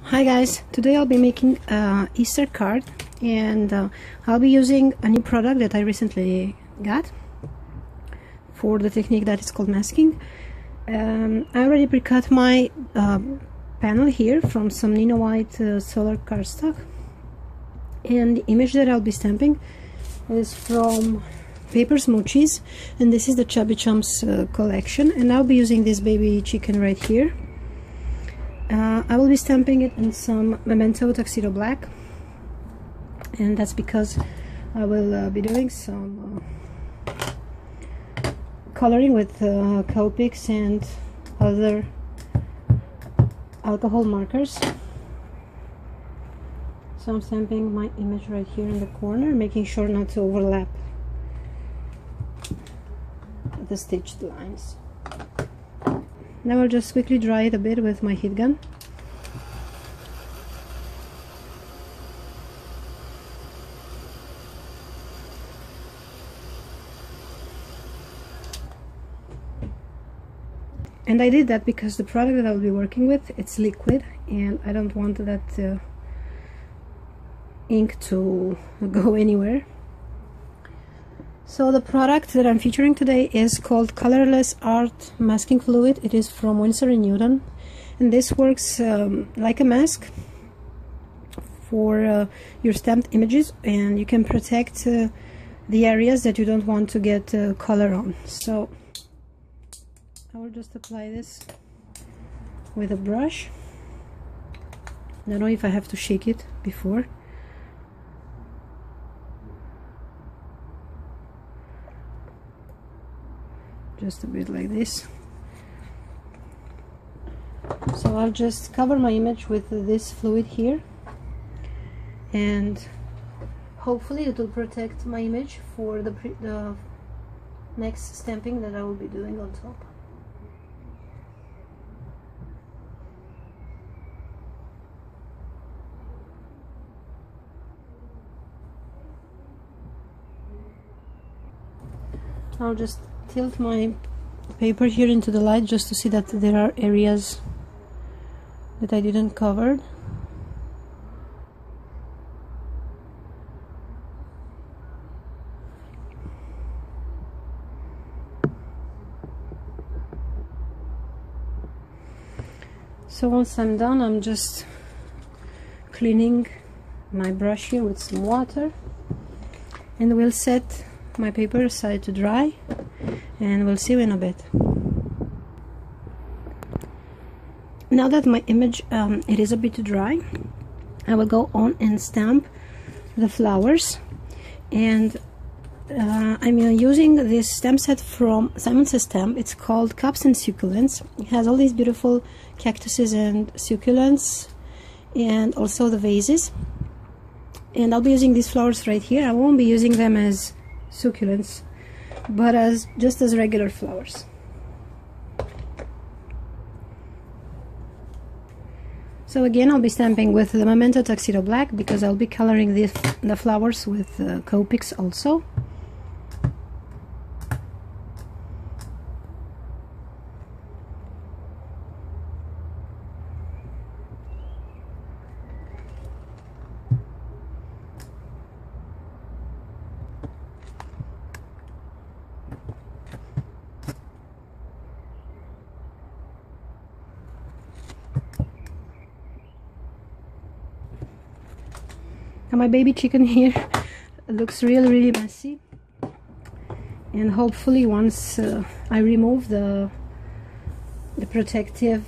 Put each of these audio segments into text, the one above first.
Hi guys, today I'll be making a Easter card, and I'll be using a new product that I recently got for the technique that is called masking. I already pre-cut my panel here from some Nino White solar cardstock, and the image that I'll be stamping is from Paper Smoochies, and this is the Chubby Chums collection, and I'll be using this baby chicken right here. I will be stamping it in some Memento Tuxedo Black, and that's because I will be doing some coloring with Copics and other alcohol markers. So I'm stamping my image right here in the corner, making sure not to overlap the stitched lines. Now I'll just quickly dry it a bit with my heat gun. And I did that because the product that I'll be working with, it's liquid, and I don't want that ink to go anywhere. So the product that I'm featuring today is called Colorless Art Masking Fluid. It is from Winsor Newton, and this works like a mask for your stamped images, and you can protect the areas that you don't want to get color on. So I will just apply this with a brush. I don't know if I have to shake it before. Just a bit like this. So I'll just cover my image with this fluid here, and hopefully it will protect my image for the next stamping that I will be doing on top. I'll just tilt my paper here into the light just to see that there are areas that I didn't cover. So once I'm done, I'm just cleaning my brush here with some water, and we'll set my paper aside to dry, and we'll see you in a bit. Now that my image it is a bit dry, I will go on and stamp the flowers, and I'm using this stamp set from Simon Says Stamp. It's called Cups and Succulents. It has all these beautiful cactuses and succulents, and also the vases, and I'll be using these flowers right here. I won't be using them as succulents, but just as regular flowers. So again, I'll be stamping with the Memento Tuxedo Black because I'll be coloring the flowers with Copics also. My baby chicken here looks really messy, and hopefully once I remove the protective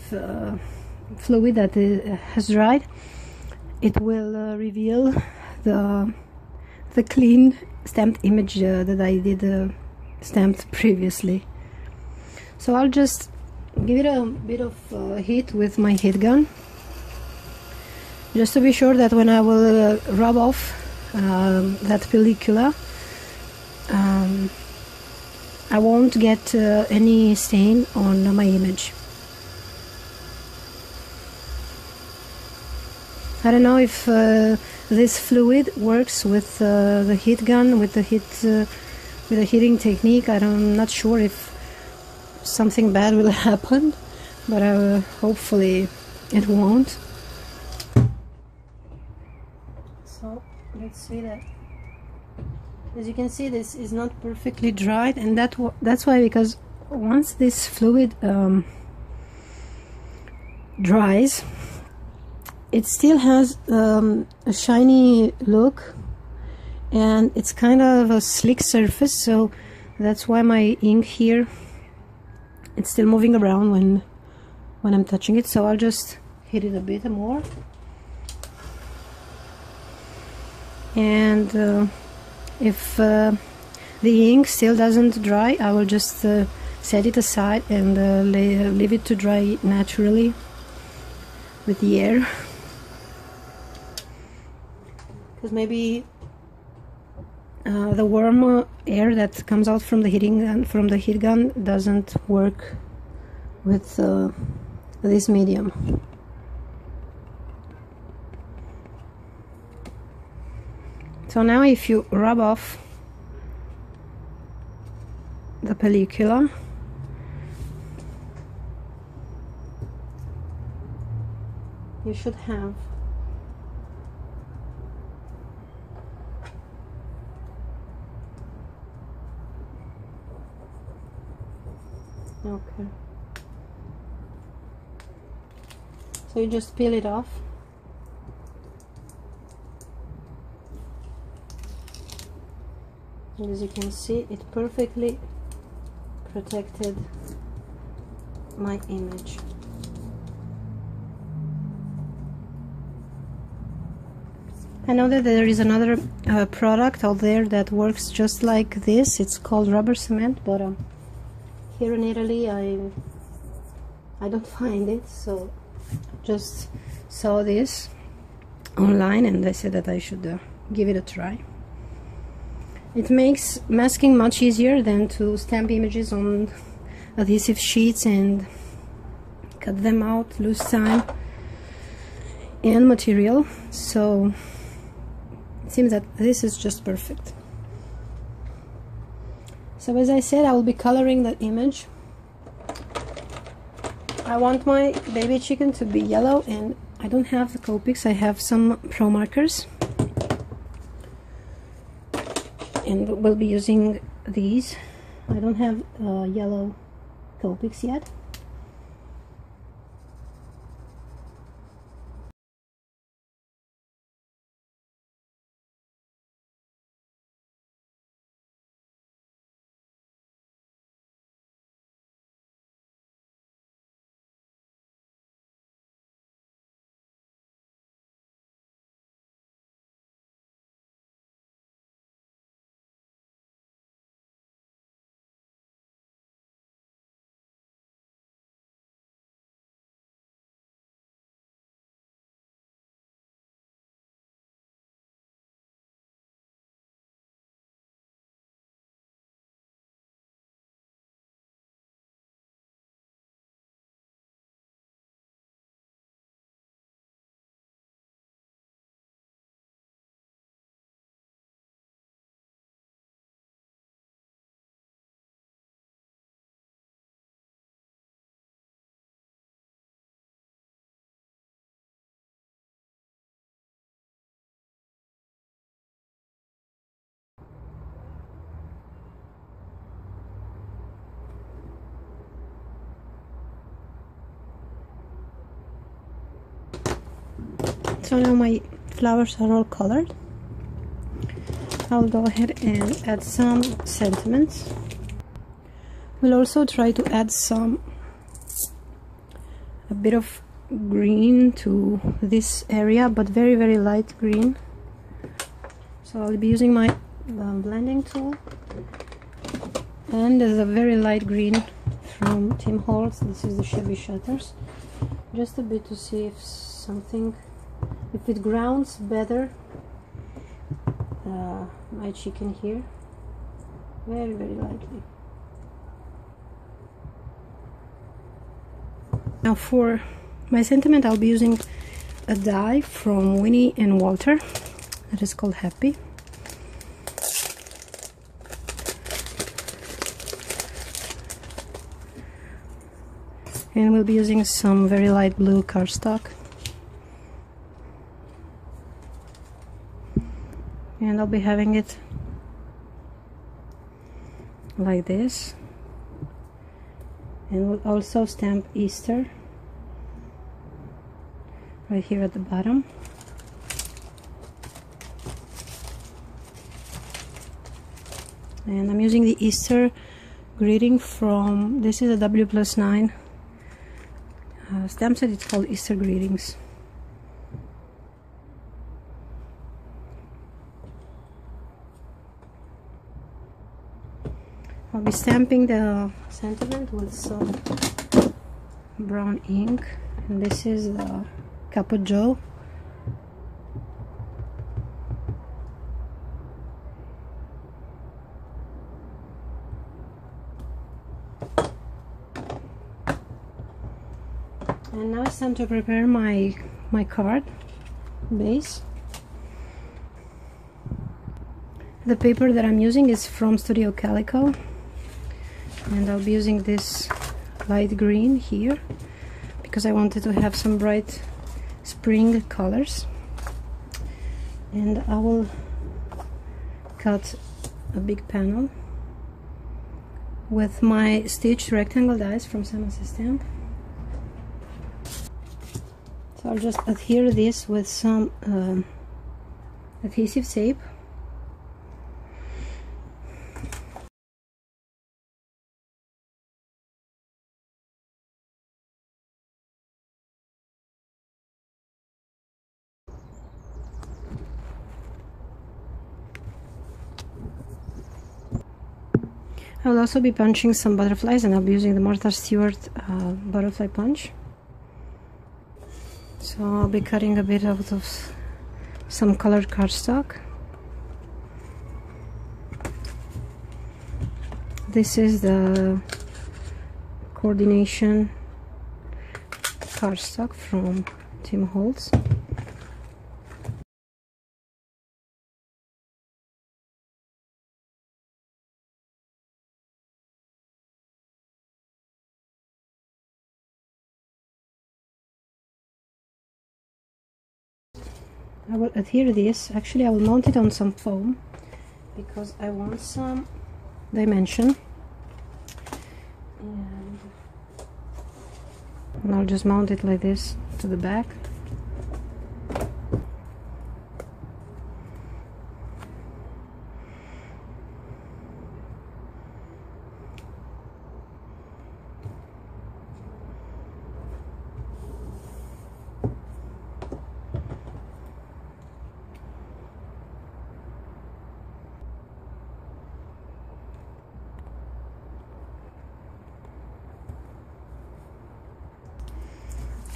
fluid that has dried, it will reveal the clean stamped image that I did stamped previously. So I'll just give it a bit of heat with my heat gun, just to be sure that when I will rub off that pellicula, I won't get any stain on my image. I don't know if this fluid works with the heat gun, with the heating technique. I'm not sure if something bad will happen, but hopefully it won't. So let's see that. As you can see, this is not perfectly dried, and that's why, because once this fluid dries, it still has a shiny look, and it's kind of a slick surface, so that's why my ink here, it's still moving around when I'm touching it. So I'll just hit it a bit more, and if the ink still doesn't dry, I will just set it aside and leave it to dry naturally with the air, because maybe the warm air that comes out from the heat gun doesn't work with this medium. So now if you rub off the pellicula, you should have okay. So you just peel it off. And as you can see, it perfectly protected my image. I know that there is another product out there that works just like this. It's called rubber cement, but here in Italy I don't find it, so just saw this online and I said that I should give it a try. It makes masking much easier than to stamp images on adhesive sheets and cut them out, lose time and material. So it seems that this is just perfect. So as I said, I will be coloring the image. I want my baby chicken to be yellow, and I don't have the Copics. I have some Pro markers, and we'll be using these. I don't have yellow Copics yet. So now my flowers are all colored. I'll go ahead and add some sentiments. We'll also try to add a bit of green to this area, but very, very light green. So I'll be using my blending tool, and there's a very light green from Tim Holtz. This is the Chevy Shutters. Just a bit to see if it grounds better my chicken here. Very, very lightly. Now for my sentiment, I'll be using a die from Winnie and Walter that is called Happy. And we'll be using some very light blue cardstock. and I'll be having it like this, and we'll also stamp Easter right here at the bottom. And I'm using the Easter greeting from, this is a W+9 stamp set. It's called Easter Greetings. I'll be stamping the sentiment with some brown ink, and this is the Capo Joe. And now it's time to prepare my card base. The paper that I'm using is from Studio Calico, and I'll be using this light green here because I wanted to have some bright spring colors. And I will cut a big panel with my stitched rectangle dies from Simon's Stamp. So I'll just adhere this with some adhesive tape. I will also be punching some butterflies, and I'll be using the Martha Stewart butterfly punch. So I'll be cutting a bit out of some colored cardstock. This is the coordination cardstock from Tim Holtz. I will adhere this. Actually, I will mount it on some foam because I want some dimension, and I'll just mount it like this to the back.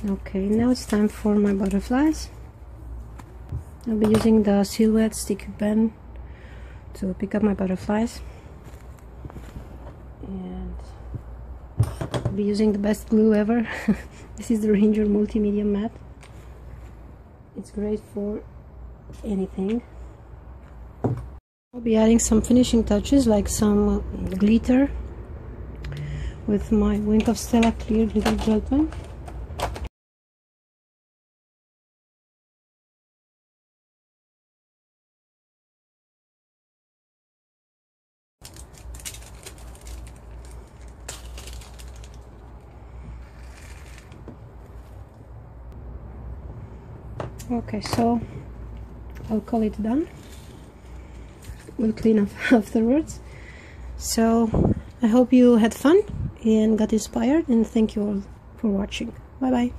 Okay, now it's time for my butterflies. I'll be using the Silhouette sticky pen to pick up my butterflies, and I'll be using the best glue ever. This is the Ranger Multimedia Matte. It's great for anything. I'll be adding some finishing touches like some glitter with my Wink of Stella clear glitter gel pen. Okay, so I'll call it done. We'll clean up afterwards. So I hope you had fun and got inspired, and thank you all for watching. Bye bye.